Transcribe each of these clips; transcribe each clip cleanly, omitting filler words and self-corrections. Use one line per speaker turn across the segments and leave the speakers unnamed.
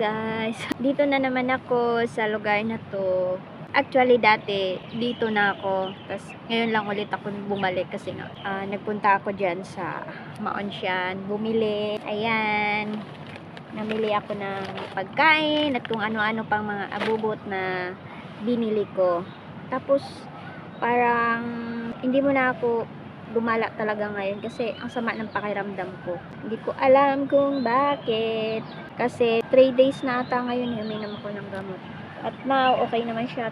guys, dito na naman ako sa lugar na to. Actually dati dito na ako, tas ngayon lang ulit ako bumalik kasi nga nagpunta ako dyan sa Maonsyan, bumili. Ayan, namili ako ng pagkain at kung ano-ano pang mga abubot na binili ko. Tapos parang hindi mo na ako gumala talaga ngayon kasi ang sama ng pakiramdam ko. Hindi ko alam kung bakit. Kasi 3 days na ata ngayon uminom ko ng gamot. At now, okay naman siya.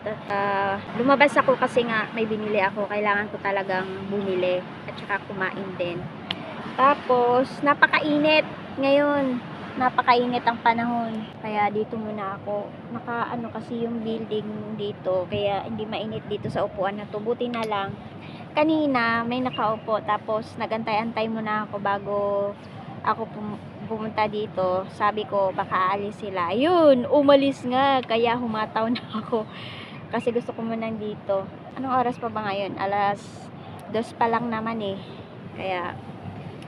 Lumabas ako kasi nga may binili ako. Kailangan ko talagang bumili at saka kumain din. Tapos, napakainit ngayon. Napakainit ang panahon. Kaya dito muna ako. Nakaano kasi yung building dito. Kaya hindi mainit dito sa upuan na to. Buti na lang. Kanina may nakaupo. Tapos nagantay-antay muna ako bago ako pumunta dito. Sabi ko baka aalis sila. Ayun, umalis nga. Kaya humataw na ako. Kasi gusto ko muna dito. Anong oras pa ba ngayon? Alas 2 pa lang naman eh. Kaya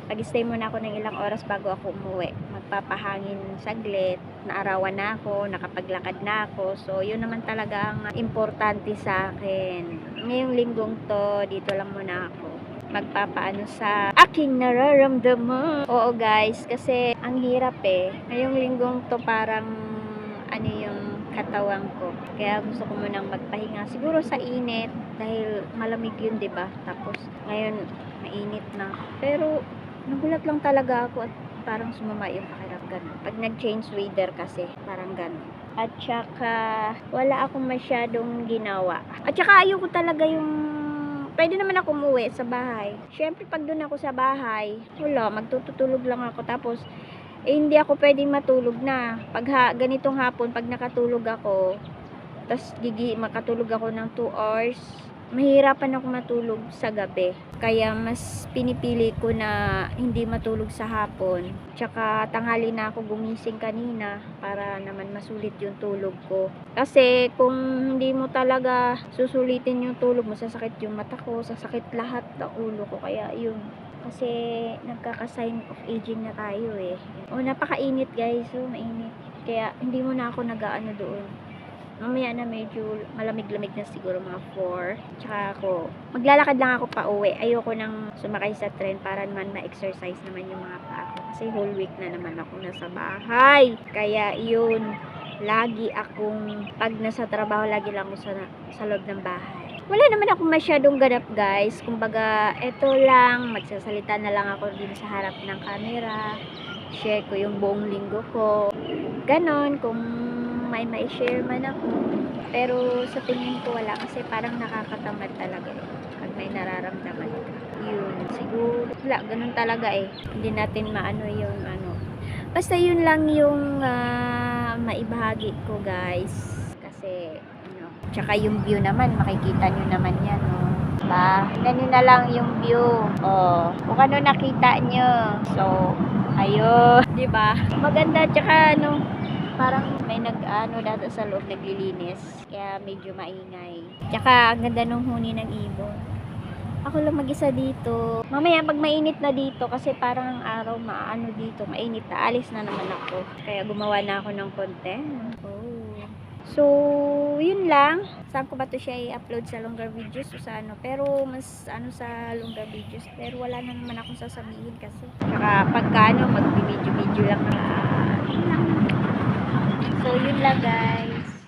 pag-stay muna ako ng ilang oras bago ako umuwi. Magpapahangin saglit. Naarawan na ako, nakapaglakad na ako. So, yun naman talaga ang importante sa akin. Ngayong linggong to, dito lang muna ako. Magpapaano sa aking nararamdaman. Oo guys, kasi ang hirap eh. Ngayong linggong to parang ano yung katawan ko. Kaya gusto ko munang magpahinga. Siguro sa init dahil malamig yun, 'di ba? Tapos ngayon mainit na. Pero nagulat lang talaga ako at parang sumama yung pakiramdam. Pag nag-change weather kasi, parang ganun. At saka, wala akong masyadong ginawa. At saka, ayoko talaga yung pwede naman ako umuwi sa bahay. Siyempre, pag doon ako sa bahay, wala, magtutulog lang ako. Tapos, hindi ako pwedeng matulog na. Pag ganitong hapon, pag nakatulog ako, tapos makatulog ako ng 2 hours, mahirapan ako matulog sa gabi. Kaya mas pinipili ko na hindi matulog sa hapon. Tsaka tanghali na ako gumising kanina para naman masulit yung tulog ko. Kasi kung hindi mo talaga susulitin yung tulog mo, sasakit yung mata ko, sasakit lahat ng ulo ko. Kaya yun. Kasi nagkaka-sign of aging na tayo eh. O napakainit guys, so mainit. Kaya hindi mo na ako nag-aano doon. Mamaya na medyo malamig-lamig na siguro mga 4. Tsaka ako, maglalakad lang ako pa uwi. Ayoko nang sumakay sa tren para naman ma-exercise naman yung mga paa ko. Kasi whole week na naman ako nasa bahay. Kaya yun, lagi akong, pag nasa trabaho, lagi lang ako sa loob ng bahay. Wala naman ako masyadong ganap guys. Kumbaga, eto lang, magsasalita na lang ako din sa harap ng camera. Share ko yung buong linggo ko. Ganon, kung may share man ako. Pero sa tingin ko wala kasi parang nakakatamad talaga pag may nararamdaman ka. Yun, siguro wala, ganun talaga eh. Hindi natin maano yung ano. Basta yun lang yung maibahagi ko guys. Kasi ano, tsaka yung view naman, makikita nyo naman yan diba? Tignan nyo na lang yung view. Kung ano nakita nyo. So, ayun, diba? Maganda, tsaka ano, parang may dito sa loob naglilinis. Kaya medyo maingay. Tsaka ang ganda nung huni ng ibon. Ako lang mag-isa dito. Mamaya pag mainit na dito kasi parang ang araw maano dito, mainit na. Alis na naman ako. Kaya gumawa na ako ng content. So, yun lang. Saan ko ba to siya i-upload sa longer videos o sa ano. Pero mas ano sa longer videos. Pero wala na naman akong sasabihin kasi. Tsaka pagka mag-video lang na. So, yun lang guys.